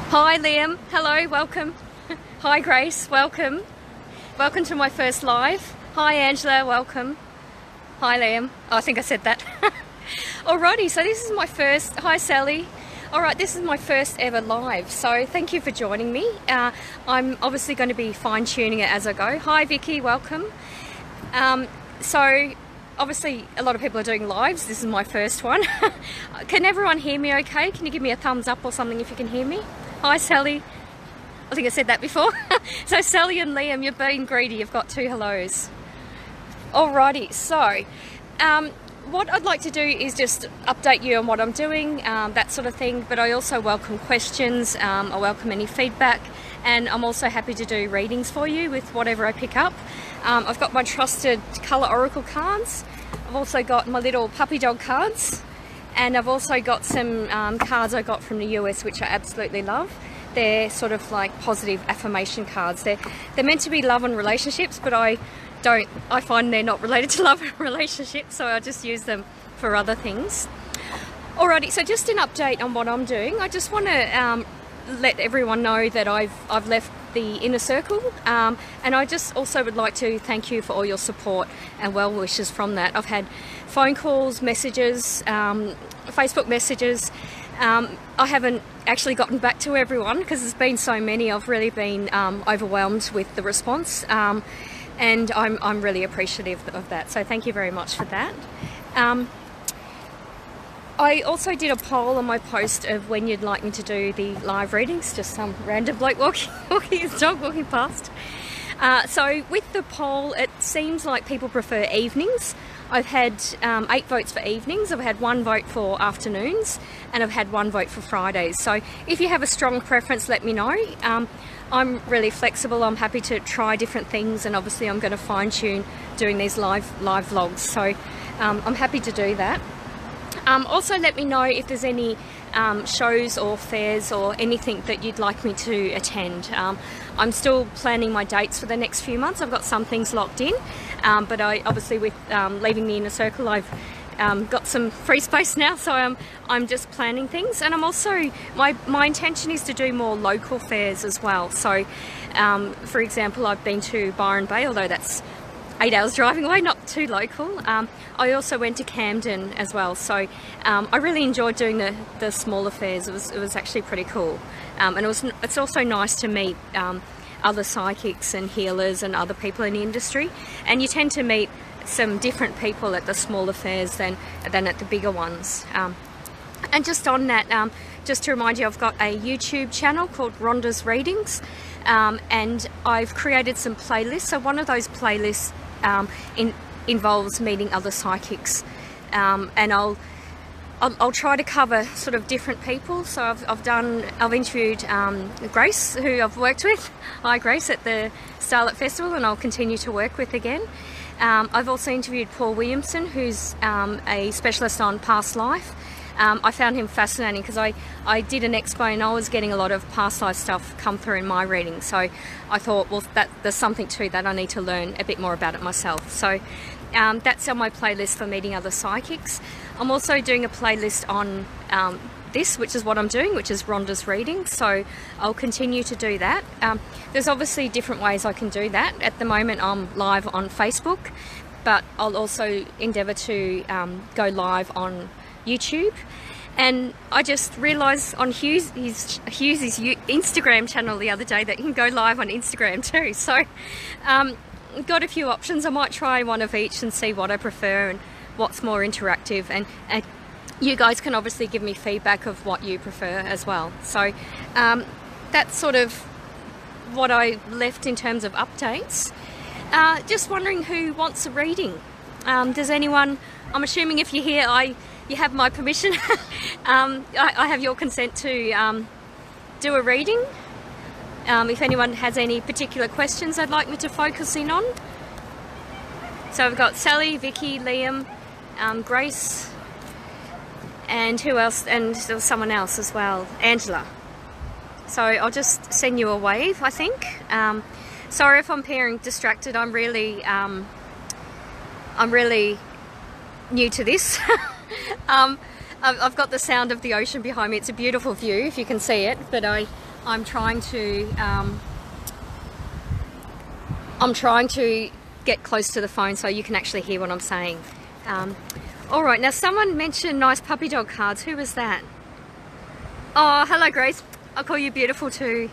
Hi Liam, hello, welcome. Hi Grace, welcome. Welcome to my first live. Hi Angela, welcome. Hi Liam. Oh, I think I said that. Alrighty, so this is my first, hi Sally. Alright, this is my first ever live, so thank you for joining me. I'm obviously going to be fine-tuning it as I go. Hi Vicky, welcome. So obviously a lot of people are doing lives, this is my first one. Can everyone hear me okay? Can you give me a thumbs up or something if you can hear me? Hi Sally. I think I said that before. So Sally and Liam, you've been greedy, you've got two hellos. Alrighty, so what I'd like to do is just update you on what I'm doing, that sort of thing, but I also welcome questions, I welcome any feedback, and I'm also happy to do readings for you with whatever I pick up. I've got my trusted colour oracle cards, I've also got my little puppy dog cards, and I've also got some cards I got from the US which I absolutely love. They're sort of like positive affirmation cards. They're meant to be love and relationships, but I find they're not related to love and relationships, so I just use them for other things. Alrighty, so just an update on what I'm doing. I just want to let everyone know that I've left the inner circle, and I just also would like to thank you for all your support and well wishes from that. I've had phone calls, messages, Facebook messages. I haven't actually gotten back to everyone because there's been so many. I've really been overwhelmed with the response, and I'm really appreciative of that, so thank you very much for that. I also did a poll on my post of when you'd like me to do the live readings, just some random bloke walking his dog walking past. So with the poll, it seems like people prefer evenings. I've had 8 votes for evenings, I've had 1 vote for afternoons, and I've had 1 vote for Fridays. So if you have a strong preference, let me know. I'm really flexible, I'm happy to try different things, and obviously I'm going to fine-tune doing these live vlogs, so I'm happy to do that. Also let me know if there's any shows or fairs or anything that you'd like me to attend. I'm still planning my dates for the next few months. I've got some things locked in, but I obviously with leaving the inner circle, I've got some free space now, so I'm just planning things. And I'm also, my intention is to do more local fairs as well. So for example, I've been to Byron Bay, although that's 8 hours driving away, not too local. I also went to Camden as well, so I really enjoyed doing the smaller fairs. It was actually pretty cool, and it's also nice to meet other psychics and healers and other people in the industry, and you tend to meet some different people at the smaller fairs than at the bigger ones. And just on that, just to remind you, I've got a YouTube channel called Rhonda's Readings, and I've created some playlists. So one of those playlists involves meeting other psychics, and I'll try to cover sort of different people. So I've interviewed Grace, who I've worked with. Hi Grace, at the Starlet Festival, and I'll continue to work with again. I've also interviewed Paul Williamson, who's a specialist on past life. I found him fascinating because I did an expo and I was getting a lot of past life stuff come through in my reading, so I thought, well, there's something to that, I need to learn a bit more about it myself. So that's on my playlist for meeting other psychics. I'm also doing a playlist on this, which is what I'm doing, which is Rhonda's Reading, so I'll continue to do that. There's obviously different ways I can do that. At the moment I'm live on Facebook, but I'll also endeavour to go live on YouTube. And I just realised on Hugh's Instagram channel the other day that you can go live on Instagram too, so got a few options. I might try one of each and see what I prefer and what's more interactive, and you guys can obviously give me feedback of what you prefer as well. So that's sort of what I left in terms of updates. Just wondering who wants a reading. Does anyone, I'm assuming if you're here, you have my permission. I have your consent to do a reading. If anyone has any particular questions I'd like me to focus in on. So I've got Sally, Vicky, Liam, Grace, and who else? And there was someone else as well, Angela. So I'll just send you a wave, I think. Sorry if I'm appearing distracted. I'm really new to this. I've got the sound of the ocean behind me. It's a beautiful view if you can see it, but I'm trying to get close to the phone so you can actually hear what I'm saying. All right, now someone mentioned nice puppy dog cards. Who was that? Oh, hello Grace. I'll call you beautiful too.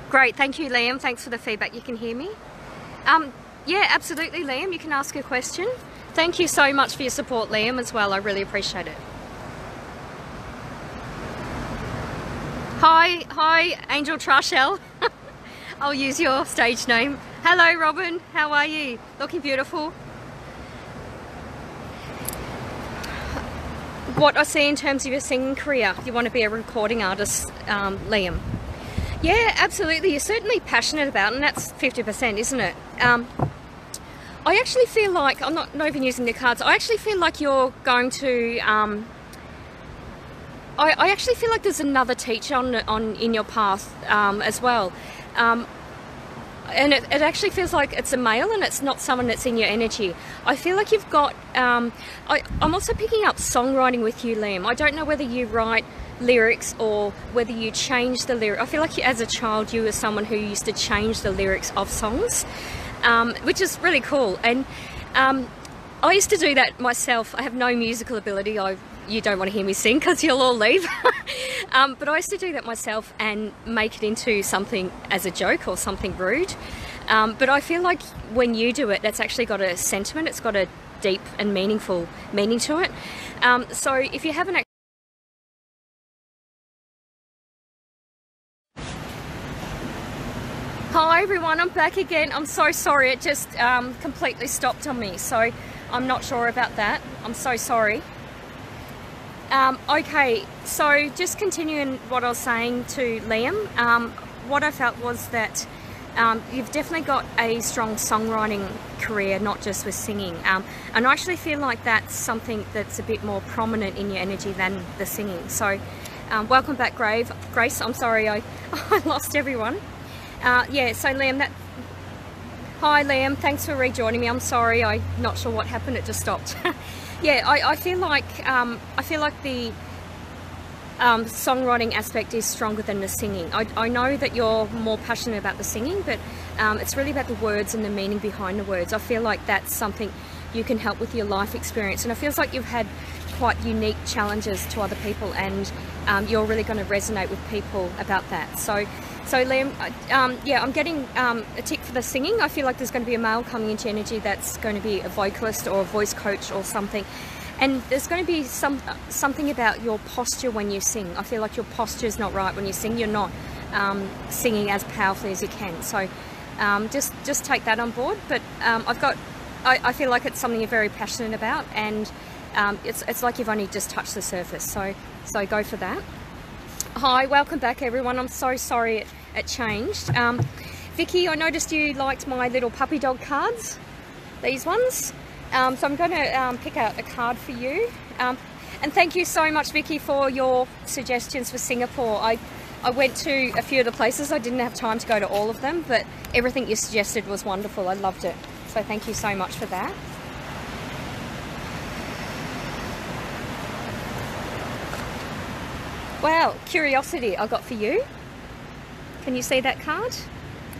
Great, thank you Liam. Thanks for the feedback. You can hear me? Yeah, absolutely Liam. You can ask a question. Thank you so much for your support Liam as well. I really appreciate it. Hi Angel Trashell. I'll use your stage name. Hello Robin, how are you? Looking beautiful. What I see in terms of your singing career, you want to be a recording artist, Liam. Yeah, absolutely. You're certainly passionate about it, and that's 50%, isn't it? I actually feel like, I'm not even using the cards, I actually feel like you're going to, I actually feel like there's another teacher in your path as well. And it actually feels like it's a male and it's not someone that's in your energy. I feel like you've got, I'm also picking up songwriting with you, Liam. I don't know whether you write lyrics or whether you change the lyric. I feel like as a child you were someone who used to change the lyrics of songs, which is really cool. And I used to do that myself. I have no musical ability. You don't want to hear me sing because you'll all leave. But I used to do that myself and make it into something as a joke or something rude. But I feel like when you do it, that's actually got a sentiment. It's got a deep and meaningful meaning to it. So if you haven't actually... Hi everyone, I'm back again. I'm so sorry, it just completely stopped on me. So I'm not sure about that. I'm so sorry. Okay, so just continuing what I was saying to Liam, what I felt was that you've definitely got a strong songwriting career, not just with singing. And I actually feel like that's something that's a bit more prominent in your energy than the singing. So welcome back, Grace. I'm sorry I lost everyone. Yeah, so Liam, hi Liam, thanks for rejoining me. I'm sorry, I'm not sure what happened, it just stopped. Yeah, I feel like the songwriting aspect is stronger than the singing. I know that you're more passionate about the singing, but it's really about the words and the meaning behind the words. I feel like that's something you can help with your life experience, and it feels like you've had quite unique challenges to other people, and you're really going to resonate with people about that. So Liam, yeah, I'm getting a tick for the singing. I feel like there's going to be a male coming into energy that's going to be a vocalist or a voice coach or something. And there's going to be something about your posture when you sing. I feel like your posture is not right when you sing. You're not singing as powerfully as you can. So just take that on board. But I feel like it's something you're very passionate about, and it's like you've only just touched the surface. So go for that. Hi, welcome back everyone. I'm so sorry it changed. Vicky, I noticed you liked my little puppy dog cards, these ones. So I'm going to pick out a card for you. And thank you so much, Vicky, for your suggestions for Singapore. I went to a few of the places. I didn't have time to go to all of them, but everything you suggested was wonderful. I loved it. So thank you so much for that. Wow, curiosity I got for you. Can you see that card?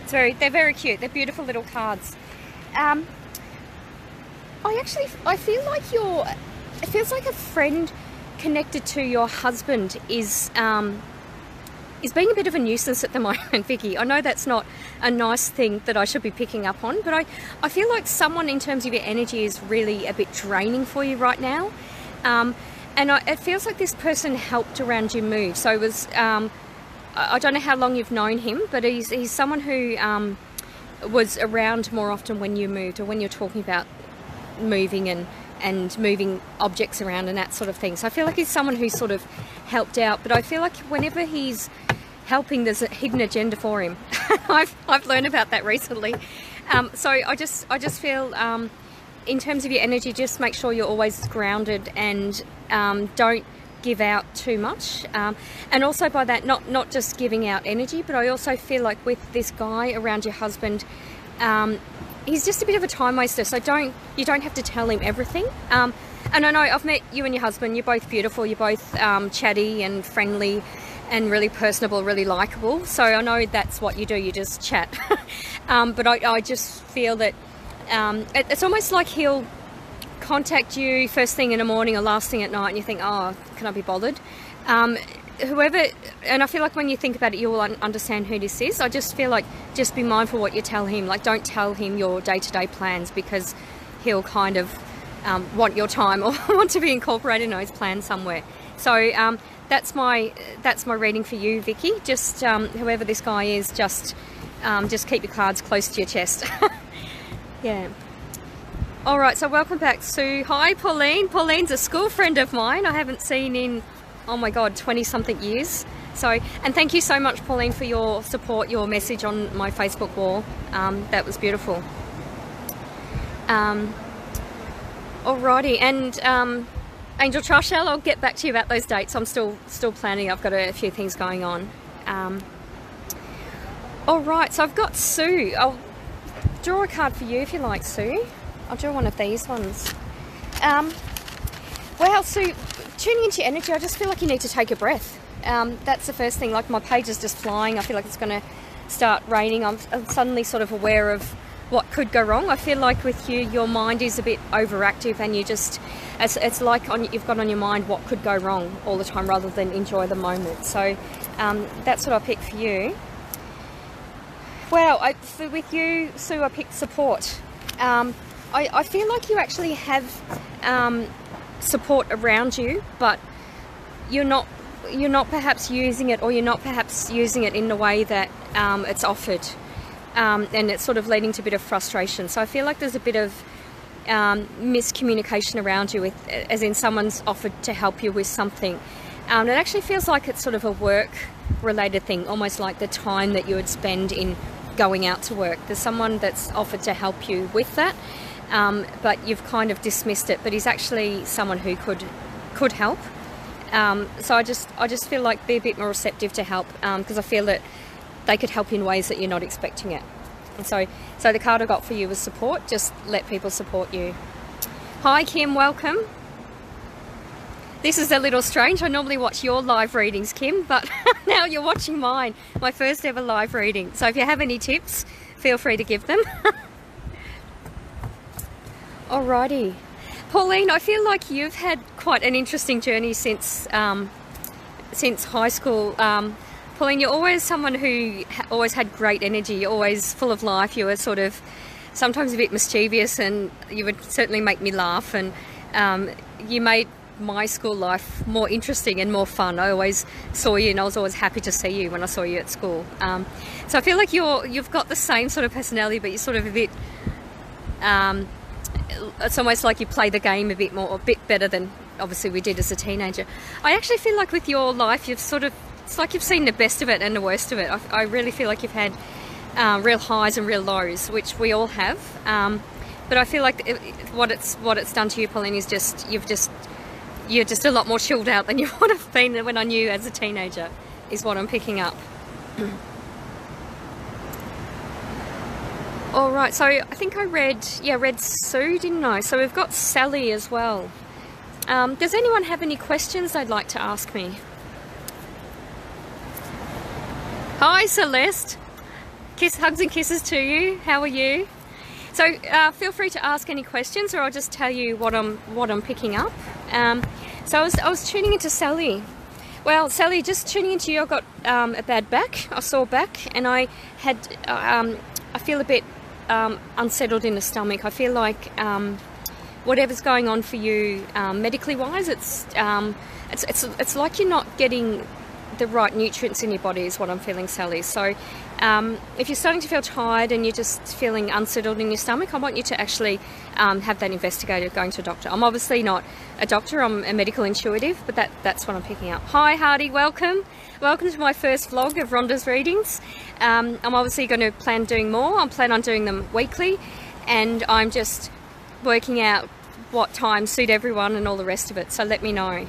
They're very cute. They're beautiful little cards. I feel like it feels like a friend connected to your husband is being a bit of a nuisance at the moment, Vicky. I know that's not a nice thing that I should be picking up on, but I feel like someone in terms of your energy is really a bit draining for you right now. And it feels like this person helped around you move. So it was, I don't know how long you've known him, but he's someone who was around more often when you moved, or when you're talking about moving and moving objects around and that sort of thing. So I feel like he's someone who sort of helped out, but I feel like whenever he's helping, there's a hidden agenda for him. I've learned about that recently. So I just feel, in terms of your energy, just make sure you're always grounded and don't give out too much. And also by that, not just giving out energy, but I also feel like with this guy around your husband, he's just a bit of a time waster. So you don't have to tell him everything. And I know I've met you and your husband. You're both beautiful. You're both chatty and friendly. and really personable, really likable. So I know that's what you do, you just chat. But I just feel that it's almost like he'll contact you first thing in the morning or last thing at night, and you think, oh, can I be bothered? Whoever, and I feel like when you think about it, you will understand who this is. I just feel like just be mindful what you tell him. Like, don't tell him your day-to-day plans, because he'll kind of want your time or want to be incorporated in his plan somewhere. So that's my reading for you, Vicky. Just whoever this guy is, just keep your cards close to your chest. Yeah. All right, so welcome back, Sue. Hi, Pauline. Pauline's a school friend of mine I haven't seen in, oh my God, 20-something years. So, and thank you so much, Pauline, for your support, your message on my Facebook wall. That was beautiful. Alrighty, and Angel Trashell, I'll get back to you about those dates. I'm still planning. I've got a few things going on. All right, so I've got Sue. I'll draw a card for you if you like, Sue. I'll draw one of these ones. Well, Sue, tuning into your energy, I just feel like you need to take a breath. That's the first thing. Like, my page is just flying. I feel like it's going to start raining. I'm suddenly sort of aware of what could go wrong. I feel like with you, your mind is a bit overactive, and you just, it's like you've got on your mind what could go wrong all the time rather than enjoy the moment. So that's what I picked for you. Well, with you, Sue, I picked support. I feel like you actually have support around you, but you're not perhaps using it, or you're not perhaps using it in the way that it's offered, and it's sort of leading to a bit of frustration. So I feel like there's a bit of miscommunication around you, as in someone's offered to help you with something. It actually feels like it's sort of a work-related thing, almost like the time that you would spend in going out to work. There's someone that's offered to help you with that, but you've kind of dismissed it. But he's actually someone who could help. So I just feel like be a bit more receptive to help, because I feel that they could help in ways that you're not expecting it. And so the card I got for you was support. Just let people support you. Hi, Kim. Welcome. This is a little strange. I normally watch your live readings, Kim, but now you're watching mine, my first ever live reading. So if you have any tips, feel free to give them. Alrighty. Pauline, I feel like you've had quite an interesting journey since high school. Pauline, you're always someone who always had great energy. You're always full of life. You were sort of sometimes a bit mischievous, and you would certainly make me laugh, and you made my school life more interesting and more fun. I always saw you, and I was always happy to see you when I saw you at school. So I feel like you've got the same sort of personality, but you're sort of a bit, it's almost like you play the game a bit more, a bit better than obviously we did as a teenager. I actually feel like with your life, you've sort of, it's like you've seen the best of it and the worst of it. I really feel like you've had real highs and real lows, which we all have. But I feel like what it's done to you, Pauline, is just you're just a lot more chilled out than you would have been when I knew you as a teenager, is what I'm picking up. All right, so I think I read Sue, didn't I? So we've got Sally as well. Does anyone have any questions they'd like to ask me? Hi, Celeste. Hugs and kisses to you. How are you? So feel free to ask any questions, or I'll just tell you what I'm picking up. So I was tuning into Sally. Well, Sally, just tuning into you, I got a bad back, a sore back, and I had I feel a bit unsettled in the stomach. I feel like whatever's going on for you medically wise, it's like you're not getting the right nutrients in your body, is what I'm feeling, Sally. So if you're starting to feel tired and you're just feeling unsettled in your stomach, I want you to actually have that investigated, going to a doctor. I'm obviously not a doctor, I'm a medical intuitive, but that's what I'm picking up. Hi Hardy, welcome to my first vlog of Rhonda's readings. I'm obviously going to plan doing more. I plan on doing them weekly, and I'm just working out what times suit everyone and all the rest of it, so let me know.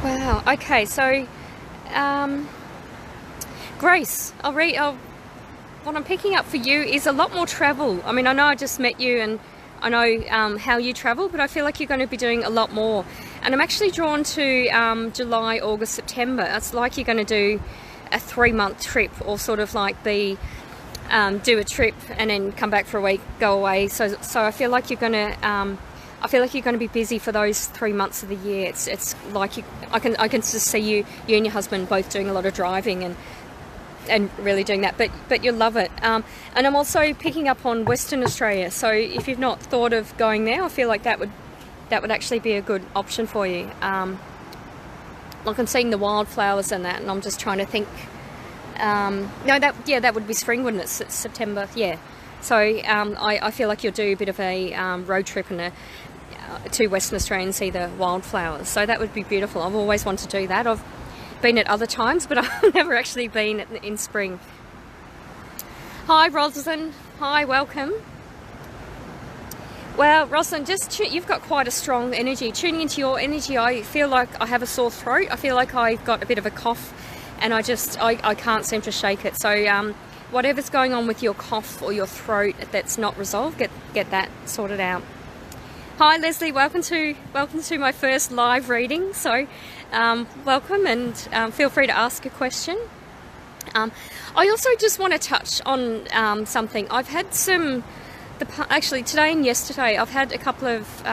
Wow, okay, so Grace, what I'm picking up for you is a lot more travel. I mean, I know I just met you, and I know how you travel, but I feel like you're going to be doing a lot more. And I'm actually drawn to July, August, September. It's like you're going to do a 3-month trip, or sort of like be do a trip and then come back for a week, go away. So I feel like you're going to be busy for those 3 months of the year. It's like I can just see you and your husband both doing a lot of driving and really doing that, but you'll love it. And I'm also picking up on Western Australia, so if you've not thought of going there, I feel like that would actually be a good option for you. Like I'm seeing the wildflowers and that, and I'm just trying to think. No, that would be spring, wouldn't it? It's September, yeah. So I feel like you'll do a bit of a road trip and to Western Australia and see the wildflowers. So that would be beautiful. I've always wanted to do that. I've been at other times, but I've never actually been in spring. Hi Rosalind, hi, welcome. Well, Rosalind, you've got quite a strong energy. Tuning into your energy, I feel like I have a sore throat. I feel like I've got a bit of a cough, and I can't seem to shake it. So whatever's going on with your cough or your throat that's not resolved, get that sorted out. Hi Leslie, welcome to my first live reading. So welcome, and feel free to ask a question. I also just want to touch on something. I've had actually today and yesterday, I've had a couple of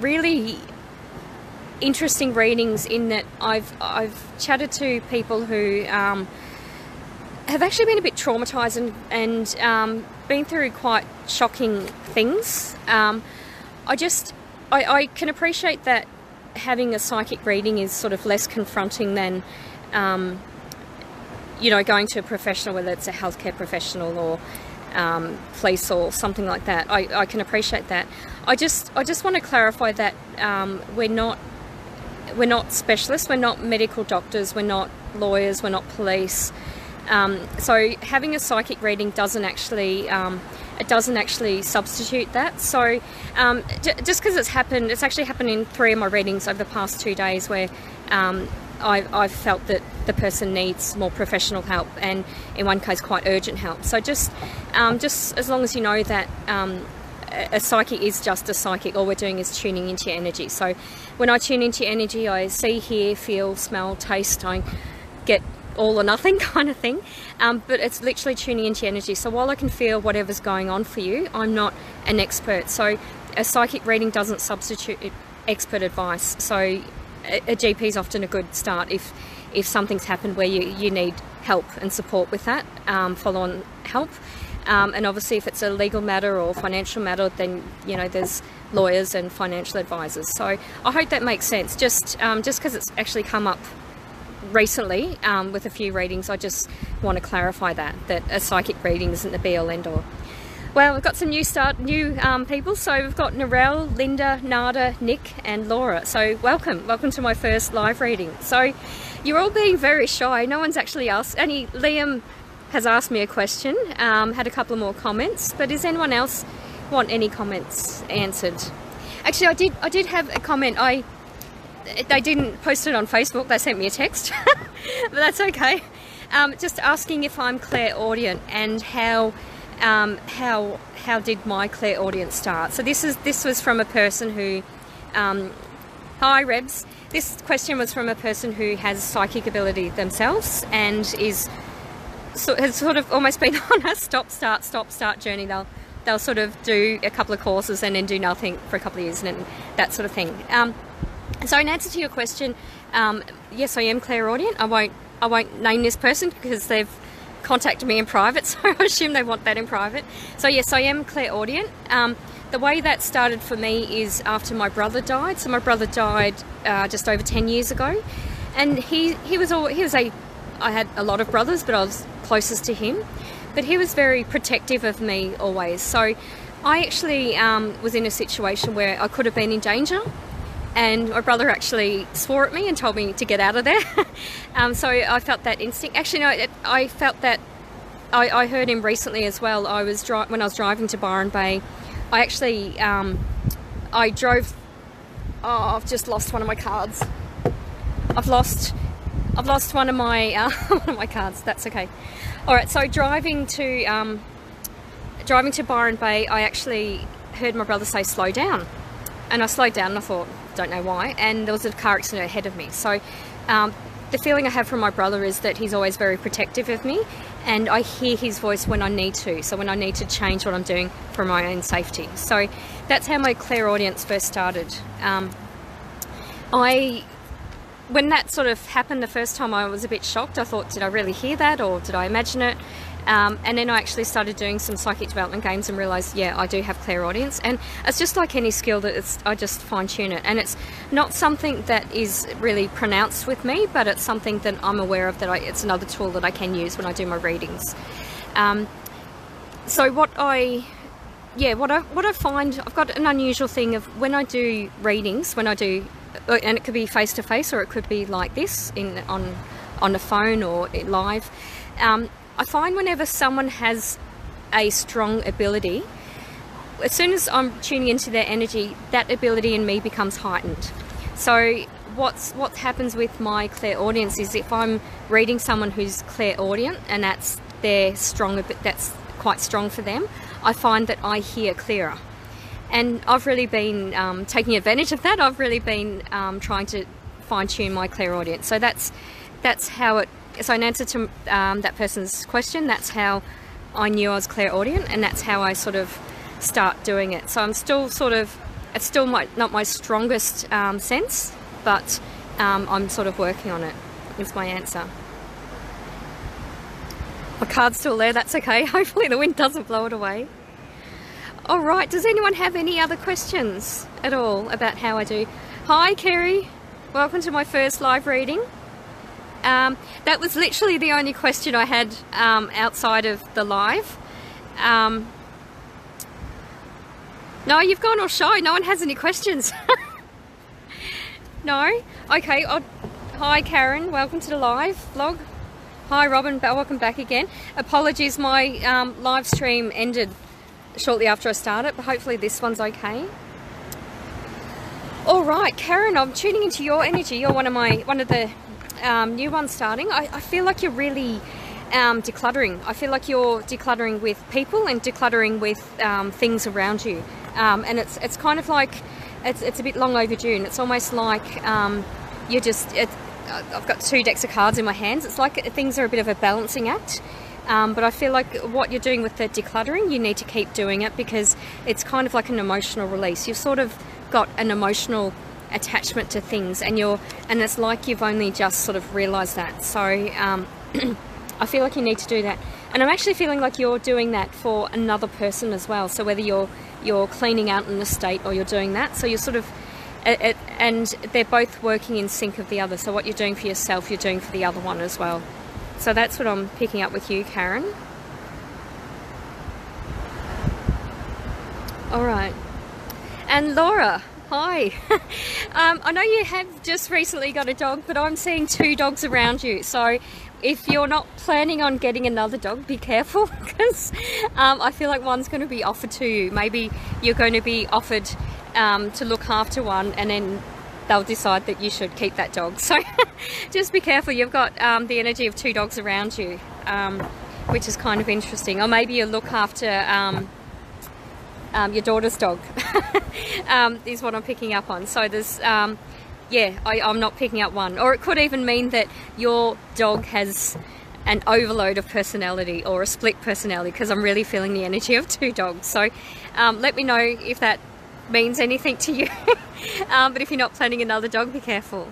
really interesting readings, in that I've chatted to people who have actually been a bit traumatized and been through quite shocking things. I can appreciate that having a psychic reading is sort of less confronting than you know, going to a professional, whether it's a healthcare professional or police or something like that. I can appreciate that. I just want to clarify that we're not specialists, we're not medical doctors, we're not lawyers, we're not police. So having a psychic reading doesn't actually substitute that. So just because it's actually happened in 3 of my readings over the past 2 days, where I've felt that the person needs more professional help, and in one case quite urgent help. So just as long as you know that a psychic is just a psychic, all we're doing is tuning into your energy. So when I tune into your energy, I see, hear, feel, smell, taste. I get all or nothing kind of thing, but it's literally tuning into your energy. So while I can feel whatever's going on for you, I'm not an expert. So a psychic reading doesn't substitute expert advice. So a GP is often a good start if something's happened where you need help and support with that, follow-on help. And obviously if it's a legal matter or financial matter, then you know there's lawyers and financial advisors. So I hope that makes sense. Just because it's actually come up recently with a few readings, I just want to clarify that a psychic reading isn't the be-all end-all. Well, we've got some new people. So we've got Narelle, Linda, Nada, Nick and Laura. So welcome to my first live reading. So you're all being very shy. No one's actually asked any. Liam has asked me a question, had a couple more comments, but does anyone else want any comments answered? Actually, I did have a comment. They didn't post it on Facebook, they sent me a text, but that's okay. Just asking if I'm clairaudient and how did my clairaudience start. So this was from a person who, hi Rebs, this question was from a person who has psychic ability themselves and has sort of almost been on a stop start journey. They'll sort of do a couple of courses and then do nothing for a couple of years and that sort of thing. So in answer to your question, yes, I am clairaudient. I won't name this person because they've contacted me in private, so I assume they want that in private. So yes, I am clairaudient. The way that started for me is after my brother died. So my brother died just over 10 years ago, and I had a lot of brothers, but I was closest to him. But he was very protective of me always. So I actually was in a situation where I could have been in danger. And my brother actually swore at me and told me to get out of there. So I felt that instinct. Actually, no, I felt that. I heard him recently as well. When I was driving to Byron Bay, I actually I drove. Oh, I've just lost one of my cards. I've lost one of my one of my cards. That's okay. All right. So driving to driving to Byron Bay, I actually heard my brother say slow down, and I slowed down and I thought, don't know why, and there was a car accident ahead of me. So the feeling I have from my brother is that he's always very protective of me, and I hear his voice when I need to, so when I need to change what I'm doing for my own safety. So that's how my clairaudience first started. When that sort of happened the first time, I was a bit shocked. I thought, did I really hear that, or did I imagine it? And then I actually started doing some psychic development games and realised, yeah, I do have clairaudience. And it's just like any skill that I just fine-tune it. And it's not something that is really pronounced with me, but it's something that I'm aware of, that it's another tool that I can use when I do my readings. So what I find, I've got an unusual thing of when I do readings, and it could be face-to-face or it could be like this on the phone or live. I find whenever someone has a strong ability, as soon as I'm tuning into their energy, that ability in me becomes heightened. So what happens with my clairaudience is, if I'm reading someone who's clairaudient and that's quite strong for them, I find that I hear clearer. And I've really been taking advantage of that. I've really been trying to fine-tune my clairaudience. So that's how it. So in answer to that person's question, that's how I knew I was clairaudient, and that's how I sort of start doing it. So I'm still it's still not my strongest sense, but I'm sort of working on it, is my answer. My card's still there, that's okay. Hopefully the wind doesn't blow it away. All right, does anyone have any other questions at all about how I do? Hi, Kerry. Welcome to my first live reading. That was literally the only question I had outside of the live. No, you've gone all shy. No one has any questions. No? Okay. Hi, Karen. Welcome to the live vlog. Hi, Robin. Welcome back again. Apologies, my live stream ended shortly after I started, but hopefully this one's okay. All right, Karen, I'm tuning into your energy. You're one of the new ones starting. I feel like you're really decluttering. I feel like you're decluttering with people and decluttering with things around you, and it's kind of like it's a bit long overdue, and it's almost like you're just. I've got 2 decks of cards in my hands. It's like things are a bit of a balancing act. But I feel like what you're doing with the decluttering, you need to keep doing it, because it's kind of like an emotional release. You've sort of got an emotional attachment to things, and it's like you've only just sort of realised that. So I feel like you need to do that. And I'm actually feeling like you're doing that for another person as well. So whether you're cleaning out an estate or you're doing that, so you're sort of, and they're both working in sync of the other. So what you're doing for yourself, you're doing for the other one as well. So that's what I'm picking up with you, Karen. All right. And Laura, hi. I know you have just recently got a dog, but I'm seeing 2 dogs around you. So if you're not planning on getting another dog, be careful, because I feel like one's going to be offered to you. Maybe you're going to be offered to look after one, and then they'll decide that you should keep that dog. So just be careful. You've got the energy of 2 dogs around you, which is kind of interesting. Or maybe you look after your daughter's dog is what I'm picking up on. So there's, yeah, I'm not picking up one. Or it could even mean that your dog has an overload of personality or a split personality, because I'm really feeling the energy of 2 dogs. So let me know if that means anything to you. But if you're not planning another dog, be careful.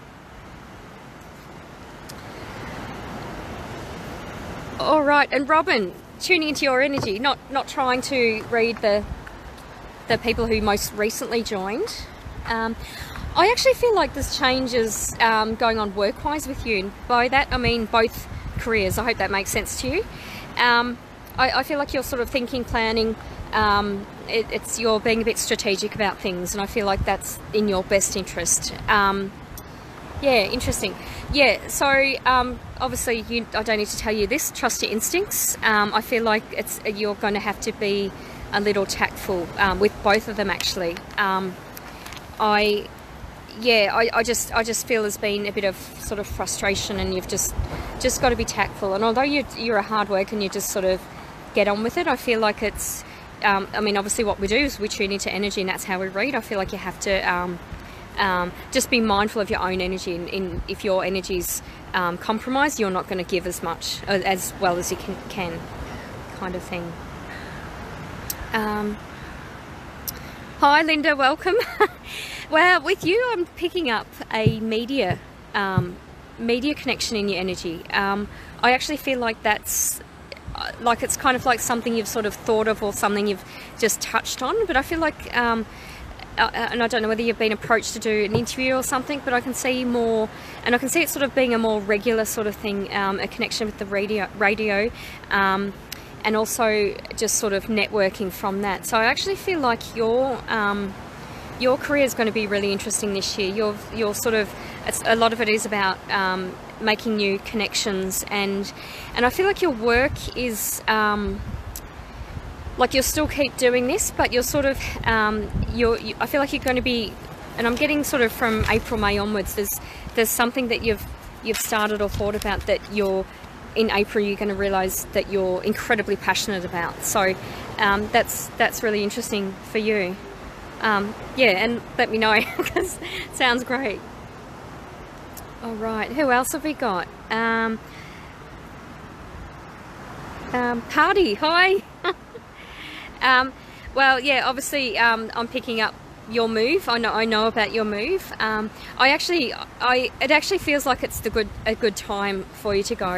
All right, and Robin, tuning into your energy, not trying to read the people who most recently joined. I actually feel like there's changes going on work-wise with you. And by that, I mean both careers. I hope that makes sense to you. I feel like you're sort of thinking, planning. You're being a bit strategic about things, and I feel like that's in your best interest. Yeah, interesting. Yeah, so obviously I don't need to tell you this, trust your instincts. I feel like you're going to have to be a little tactful with both of them, actually. I just feel there's been a bit of sort of frustration, and you've just got to be tactful. And although you're a hard worker and you just sort of get on with it, I feel like I mean, obviously what we do is we tune into energy, and that's how we read. I feel like you have to just be mindful of your own energy, and if your energy's compromised, you're not going to give as much, as well as you can kind of thing. Hi Linda, welcome. Well, with you I'm picking up a media connection in your energy. I actually feel like that's like it's kind of like something you've sort of thought of, or something you've just touched on, but I feel like and I don't know whether you've been approached to do an interview or something, but I can see more, and I can see it sort of being a more regular sort of thing, a connection with the radio, and also just sort of networking from that. So I actually feel like your career is going to be really interesting this year. You're sort of, a lot of it is about making new connections, and I feel like your work is like you'll still keep doing this, but you're sort of I feel like you're going to be, and I'm getting sort of from April, May onwards, there's something that you've started or thought about that in April you're going to realize that you're incredibly passionate about. So that's really interesting for you. Yeah, and let me know, because it sounds great. All right, who else have we got? Party, hi. Well, yeah, obviously I'm picking up your move. I know about your move. It actually feels like it's a good time for you to go.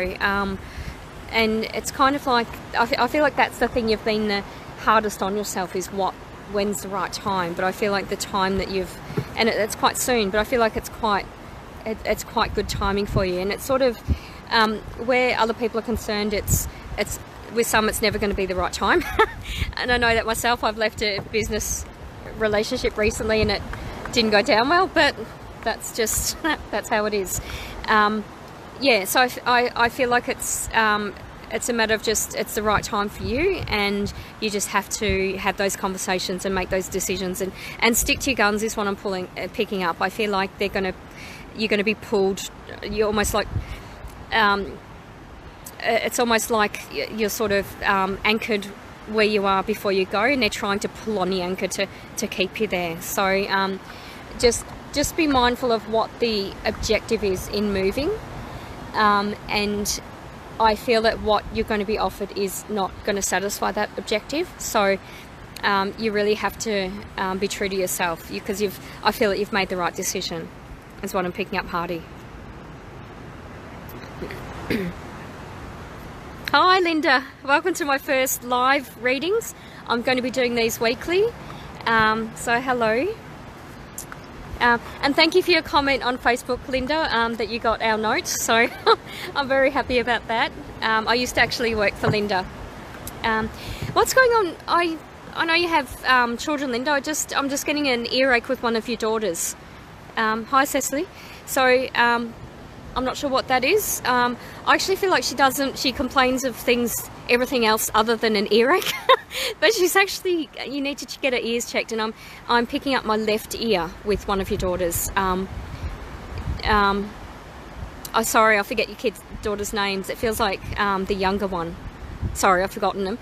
And it's kind of like, I feel like that's the thing you've been the hardest on yourself, is when's the right time. But I feel like the time that and it's quite soon, but I feel like it's quite good timing for you. And it's sort of where other people are concerned, it's with some it's never going to be the right time. And I know that myself. I've left a business relationship recently and it didn't go down well, but that's just that's how it is. Yeah, so I feel like it's a matter of just, it's the right time for you, and you just have to have those conversations and make those decisions, and stick to your guns is what I'm picking up. I feel like you're going to be pulled. You're almost like it's almost like you're sort of anchored where you are before you go, and they're trying to pull on the anchor to keep you there. So just be mindful of what the objective is in moving, and I feel that what you're going to be offered is not going to satisfy that objective. So you really have to be true to yourself, because I feel that you've made the right decision. That's what I'm picking up, Hardy. Hi Linda, welcome to my first live readings. I'm going to be doing these weekly, so hello. And thank you for your comment on Facebook, Linda, that you got our notes, so I'm very happy about that. I used to actually work for Linda. What's going on? I know you have children, Linda. I'm just getting an earache with one of your daughters. Hi Cecily. So I'm not sure what that is. I actually feel like she complains of everything else other than an earache. But she's actually, you need to get her ears checked, and I'm picking up my left ear with one of your daughters. Oh, sorry, I forget your daughters' names. It feels like the younger one. Sorry, I've forgotten them.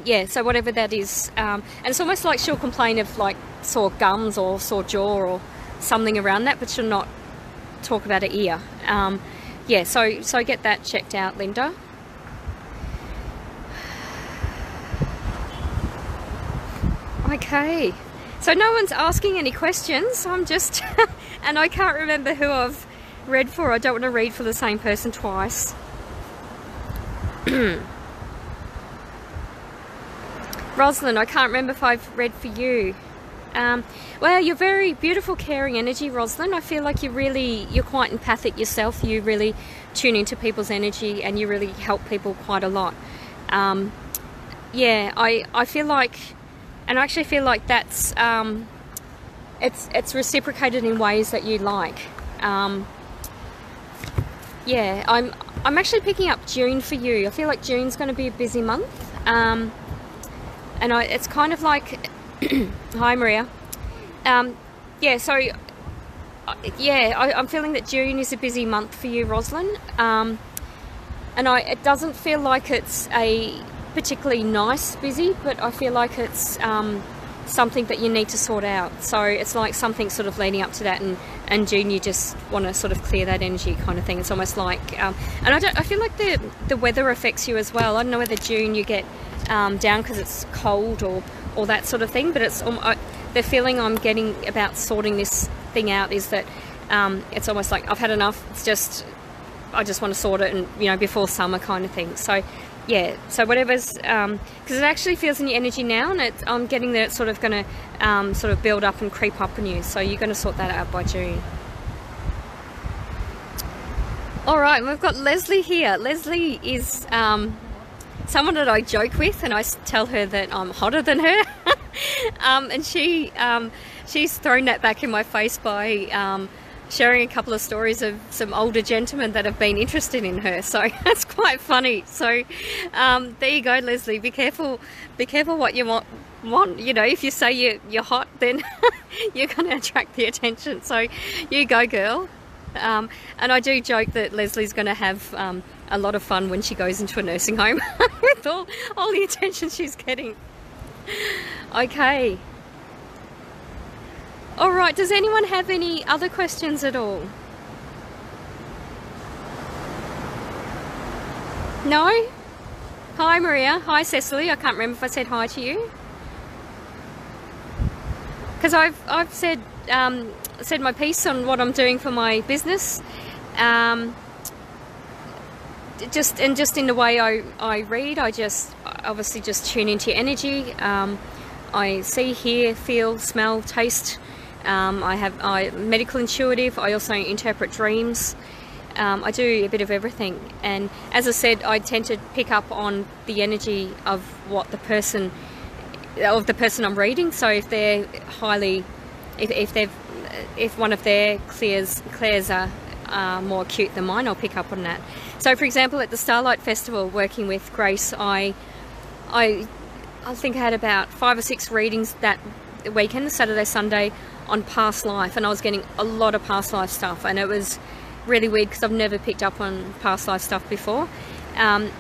Yeah, so whatever that is. And it's almost like she'll complain of like sore gums or sore jaw or something around that, but she'll not talk about her ear. Yeah, so get that checked out, Linda. Okay, so no one's asking any questions. I'm just and I can't remember who I've read for. I don't want to read for the same person twice. Rosalind, I can't remember if I've read for you. Well, you're very beautiful, caring energy, Rosalind. I feel like you're quite empathic yourself. You really tune into people's energy, and you really help people quite a lot. Yeah, I feel like, and I actually feel like that's it's reciprocated in ways that you like. Yeah, I'm actually picking up June for you. I feel like June's going to be a busy month, and it's kind of like hi Maria. Yeah, so yeah, I'm feeling that June is a busy month for you, Rosalind. And it doesn't feel like it's a particularly nice busy, but I feel like it's something that you need to sort out. So it's like something sort of leading up to that, and June you just want to sort of clear that energy kind of thing. It's almost like and I feel like the weather affects you as well. I don't know whether June you get down because it's cold or that sort of thing, but it's the feeling I'm getting about sorting this thing out is that it's almost like I've had enough. It's just I just want to sort it, and you know, before summer kind of thing. So yeah, so whatever's because it actually feels in your energy now, and I'm getting that it's sort of going to sort of build up and creep up on you. So you're going to sort that out by June. All right, we've got Leslie here. Leslie is someone that I joke with, and I tell her that I'm hotter than her. And she's thrown that back in my face by sharing a couple of stories of some older gentlemen that have been interested in her. So that's quite funny. So there you go, Leslie. Be careful what you want. You know, if you say you're hot, then you're going to attract the attention. So you go, girl. And I do joke that Leslie's going to have a lot of fun when she goes into a nursing home with all the attention she's getting. Okay. All right, does anyone have any other questions at all? No? Hi, Maria. Hi, Cecily. I can't remember if I said hi to you. Because I've said my piece on what I'm doing for my business. Just in the way I read, I obviously just tune into your energy. I see, hear, feel, smell, taste. I medical intuitive. I also interpret dreams. I do a bit of everything, and as I said, I tend to pick up on the energy of the person I'm reading. So if they're if one of their clairs are more acute than mine, I'll pick up on that. So for example, at the Starlight Festival, working with Grace, I think I had about 5 or 6 readings that weekend, Saturday, Sunday, on past life, and I was getting a lot of past life stuff, and it was really weird because I've never picked up on past life stuff before. And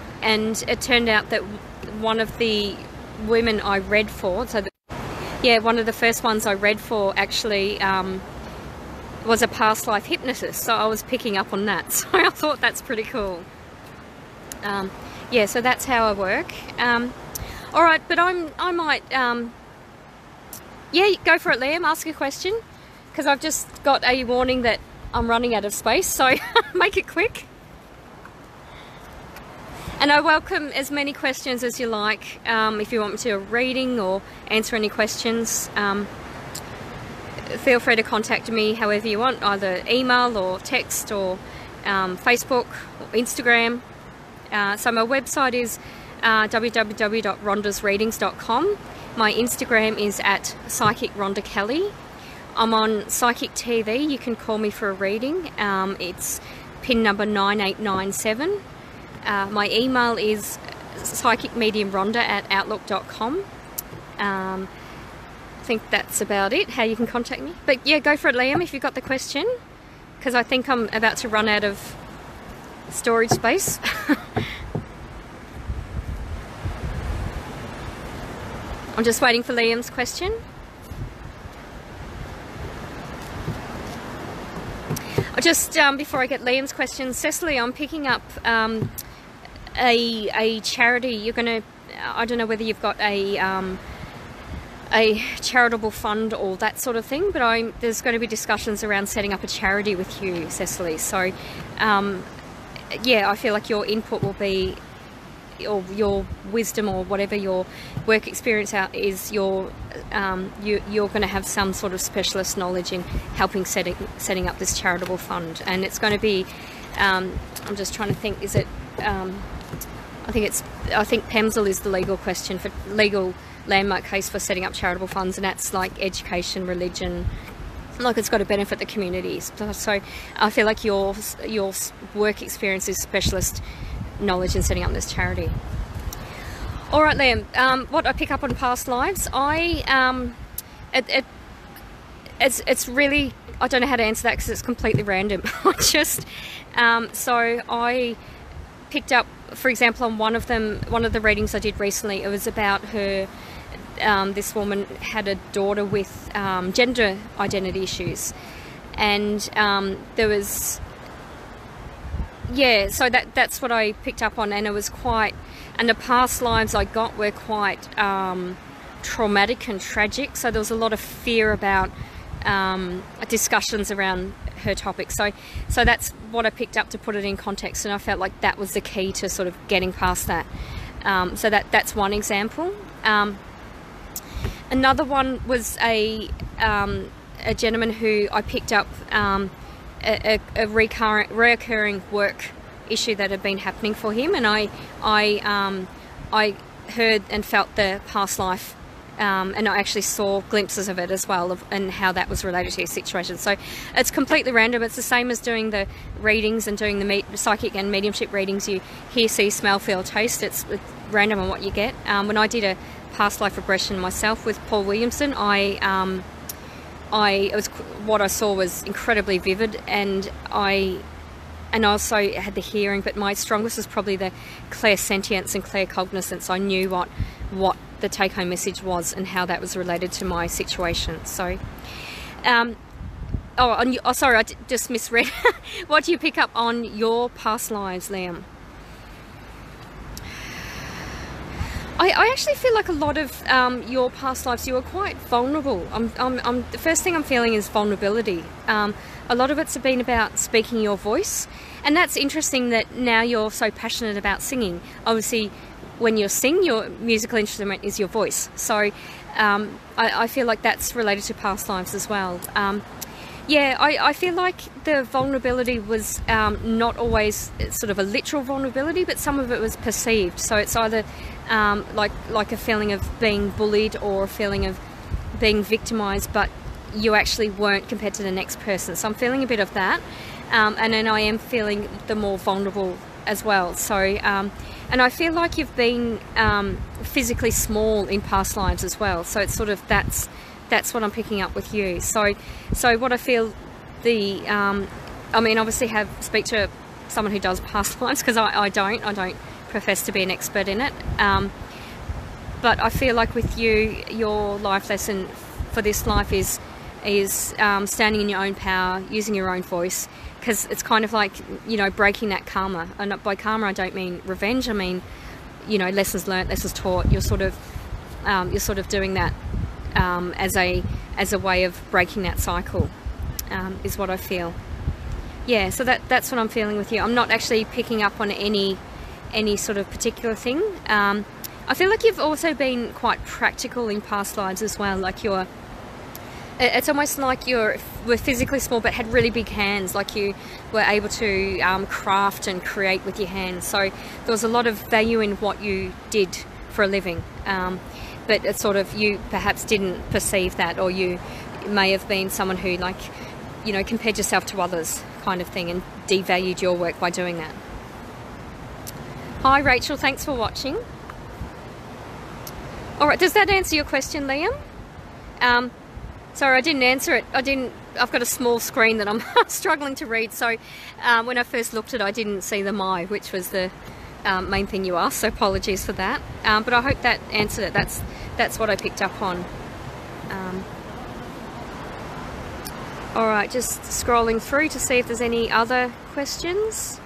it turned out that one of the women I read for, one of the first ones I read for actually was a past life hypnotist, so I was picking up on that. So I thought that's pretty cool. Yeah, so that's how I work. All right, but I might yeah, go for it, Liam. Ask a question, because I've just got a warning that I'm running out of space, so make it quick. And I welcome as many questions as you like. If you want me to do a reading or answer any questions, feel free to contact me however you want, either email or text or Facebook or Instagram. So my website is www.rondasreadings.com. My Instagram is at Psychic Rhonda Kelly. I'm on Psychic TV. You can call me for a reading. It's pin number 9897. My email is psychicmediumrhonda@outlook.com. I think that's about it, how you can contact me. But yeah, go for it, Liam, if you've got the question, because I think I'm about to run out of storage space. I'm just waiting for Liam's question. Just before I get Liam's question, Cecily, I'm picking up a charity. You're gonna, I don't know whether you've got a charitable fund or that sort of thing, but there's going to be discussions around setting up a charity with you, Cecily. So yeah, I feel like your input will be, or your wisdom or whatever your work experience is, you're going to have some sort of specialist knowledge in helping setting up this charitable fund. And it's going to be, I'm just trying to think, is it, I think PEMSL is the legal question for legal landmark case for setting up charitable funds, and that's like education, religion, like it's got to benefit the communities. So I feel like your work experience is specialist knowledge in setting up this charity. All right, Liam, what I pick up on past lives, it's really, I don't know how to answer that because it's completely random. I just, so picked up, for example, on one of the readings I did recently, it was about her, this woman had a daughter with gender identity issues, and there was, yeah, so that's what I picked up on, and it was quite, and the past lives I got were quite traumatic and tragic, so there was a lot of fear about discussions around her topic, so that's what I picked up to put it in context, and I felt like that was the key to sort of getting past that. So that's one example. Another one was a gentleman who I picked up a reoccurring work issue that had been happening for him, and I heard and felt the past life, and I actually saw glimpses of it as well, and how that was related to his situation. So it's completely random. It's the same as doing the readings and doing the psychic and mediumship readings. You hear, see, smell, feel, taste. It's random on what you get. When I did a past life regression myself with Paul Williamson, what I saw was incredibly vivid, and I also had the hearing, but my strongest was probably the clairsentience and claircognizance. I knew what the take-home message was and how that was related to my situation. So, sorry, I just misread. What do you pick up on your past lives, Liam? I actually feel like a lot of your past lives, you were quite vulnerable. The first thing I'm feeling is vulnerability. A lot of it's been about speaking your voice, and that's interesting that now you're so passionate about singing. Obviously, when you sing, your musical instrument is your voice. So I feel like that's related to past lives as well. Yeah, I feel like the vulnerability was not always sort of a literal vulnerability, but some of it was perceived. So it's either like a feeling of being bullied or a feeling of being victimized, but you actually weren't compared to the next person. So I'm feeling a bit of that, and then I am feeling the more vulnerable as well. So and I feel like you've been physically small in past lives as well. So it's sort of that's what I'm picking up with you. So what I feel I mean, obviously speak to someone who does past lives, because I don't profess to be an expert in it. But I feel like with you, your life lesson for this life is standing in your own power, using your own voice, because it's kind of like, you know, breaking that karma. And by karma, I don't mean revenge. I mean, you know, lessons learnt, lessons taught. You're sort of doing that as a way of breaking that cycle, is what I feel. Yeah, so that's what I'm feeling with you. I'm not actually picking up on any sort of particular thing. I feel like you've also been quite practical in past lives as well. Like it's almost like you were physically small but had really big hands, like you were able to craft and create with your hands. So there was a lot of value in what you did for a living. But it's sort of, you perhaps didn't perceive that, or you may have been someone who, like, you know, compared yourself to others kind of thing and devalued your work by doing that. Hi Rachel, thanks for watching. Alright, does that answer your question, Liam? Sorry, I didn't answer it. I've got a small screen that I'm struggling to read, so when I first looked at it, I didn't see the my, which was the main thing you asked, so apologies for that. But I hope that answered it. That's what I picked up on. Alright, just scrolling through to see if there's any other questions.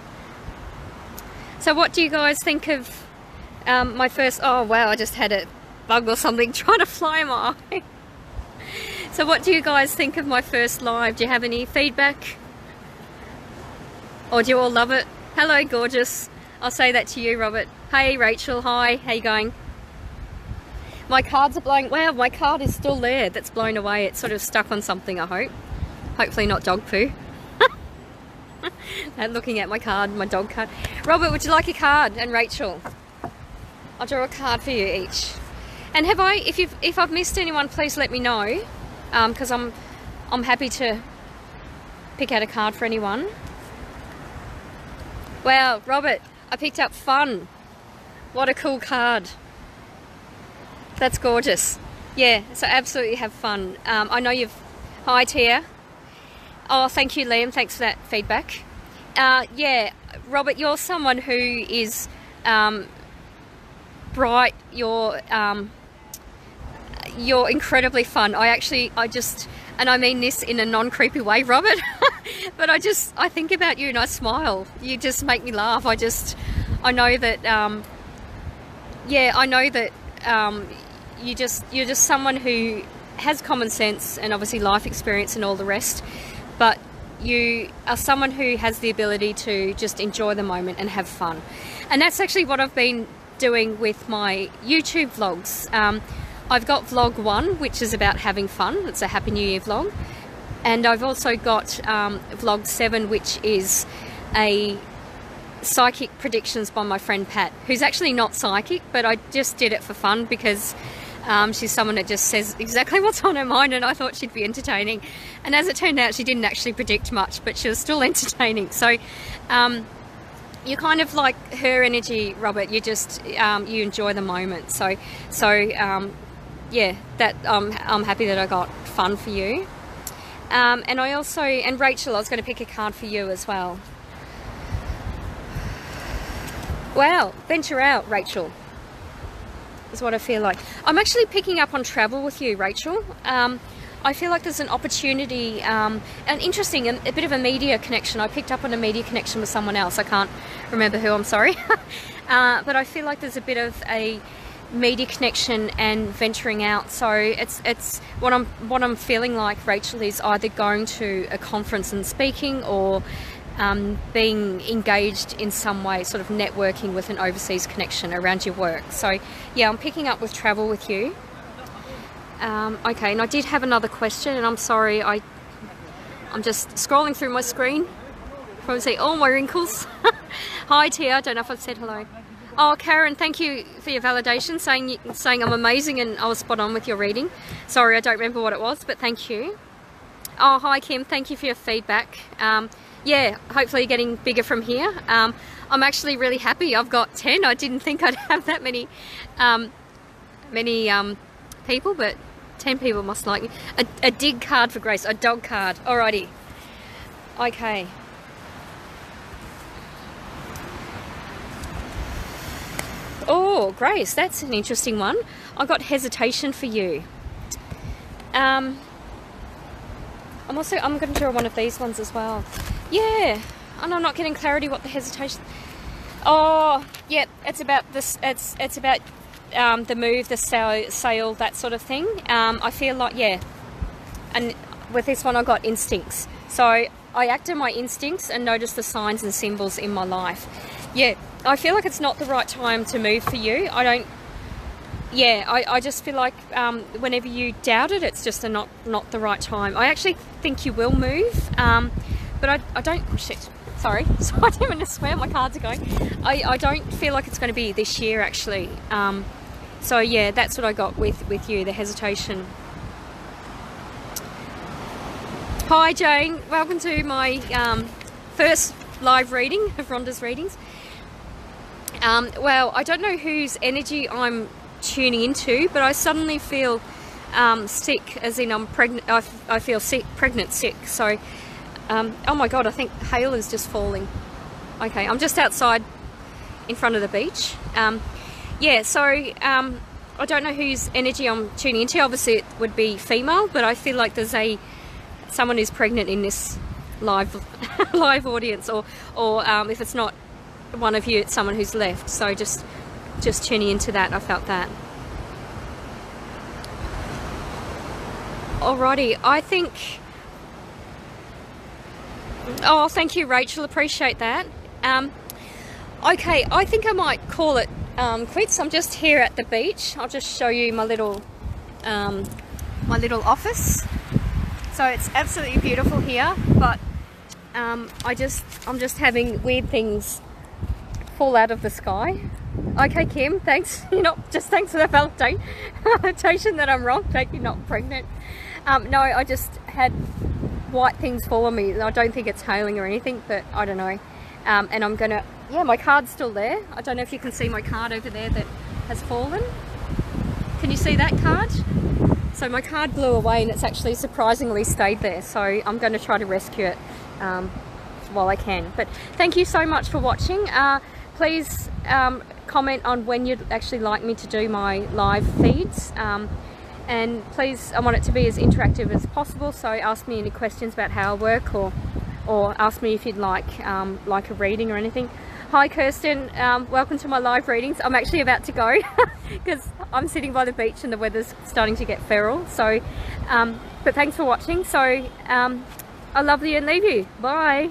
So what do you guys think of my first... Oh wow, I just had a bug or something trying to fly in my eye. So what do you guys think of my first live? Do you have any feedback? Or do you all love it? Hello, gorgeous. I'll say that to you, Robert. Hey, Rachel. Hi. How you going? My cards are blowing... Wow, my card is still there. That's blown away. It's sort of stuck on something, I hope. Hopefully not dog poo. Looking at my card, my dog card. Robert, would you like a card? And Rachel? I'll draw a card for you each. And have I... If I've missed anyone, please let me know. Because I'm happy to pick out a card for anyone. Wow, Robert, I picked up fun. What a cool card. That's gorgeous. Yeah, so absolutely have fun. I know you've... Hi, Tia. Oh, thank you, Liam. Thanks for that feedback. Yeah, Robert, you're someone who is bright. You're incredibly fun. And I mean this in a non-creepy way, Robert, but I think about you and I smile. You just make me laugh. I know that, you're just someone who has common sense and obviously life experience and all the rest, but you are someone who has the ability to just enjoy the moment and have fun. And that's actually what I've been doing with my YouTube vlogs. I've got vlog 1, which is about having fun. It's a Happy New Year vlog. And I've also got vlog 7, which is a psychic predictions by my friend Pat, who's actually not psychic, but I just did it for fun because she's someone that just says exactly what's on her mind, and I thought she'd be entertaining. And as it turned out, she didn't actually predict much, but she was still entertaining. So you're kind of like her energy, Robert. You just you enjoy the moment. So yeah, that I'm happy that I got fun for you. And Rachel, I was going to pick a card for you as well. Wow, venture out, Rachel, is what I feel like. I'm actually picking up on travel with you, Rachel. I feel like there's an opportunity, an interesting, a bit of a media connection. I picked up on a media connection with someone else. I can't remember who, I'm sorry. But I feel like there's a bit of a media connection and venturing out. So it's what I'm feeling like, Rachel, is either going to a conference and speaking, or being engaged in some way, sort of networking with an overseas connection around your work. So yeah, I'm picking up with travel with you. Okay, and I did have another question, and I'm sorry, I'm just scrolling through my screen. Probably see all my wrinkles. Hi Tia, I don't know if I've said hello. Oh, Karen, thank you for your validation, saying I'm amazing and I was spot on with your reading. Sorry, I don't remember what it was, but thank you. Oh, hi Kim, thank you for your feedback. Yeah, hopefully you're getting bigger from here. I'm actually really happy. I've got 10. I didn't think I'd have that many people, but 10 people must like me. A dig card for Grace, a dog card. Alrighty. Okay. Oh, Grace, that's an interesting one. I got hesitation for you. I'm going to draw one of these ones as well. Yeah, and I'm not getting clarity what the hesitation. Oh, yeah, it's about this. It's about the move, the sale, that sort of thing. I feel like, yeah, and with this one I got instincts. So I act on my instincts and notice the signs and symbols in my life. Yeah, I feel like it's not the right time to move for you. I just feel like whenever you doubt it, it's just not the right time. I actually think you will move, but I don't, oh shit, sorry, so I didn't want to swear, my cards are going. I don't feel like it's going to be this year actually. So yeah, that's what I got with you, the hesitation. Hi Jane, welcome to my first live reading of Rhonda's readings. Well, I don't know whose energy I'm tuning into, but I suddenly feel sick, as in I'm pregnant. I feel sick, sick. So, oh my God, I think hail is just falling. Okay, I'm just outside in front of the beach. Yeah, so I don't know whose energy I'm tuning into. Obviously, it would be female, but I feel like there's someone who's pregnant in this live audience, or if it's not one of you, it's someone who's left. So just tuning into that, I felt that. Alrighty, I think, oh thank you Rachel, appreciate that. Okay, I think I might call it quits. I'm just here at the beach. I'll just show you my little office. So it's absolutely beautiful here, but I'm just having weird things fall out of the sky. Okay, Kim, thanks. Thanks for the validation that I'm wrong. Thank you, not pregnant. No, I just had white things fall on me. I don't think it's hailing or anything, but I don't know. And I'm gonna, yeah, my card's still there. I don't know if you can see my card over there that has fallen. Can you see that card? So my card blew away and it's actually surprisingly stayed there. So I'm going to try to rescue it while I can. But thank you so much for watching. Please comment on when you'd actually like me to do my live feeds. And please, I want it to be as interactive as possible, so ask me any questions about how I work, or ask me if you'd like a reading or anything. Hi Kirsten, welcome to my live readings. I'm actually about to go because I'm sitting by the beach and the weather's starting to get feral. So, but thanks for watching. So I love you and leave you. Bye.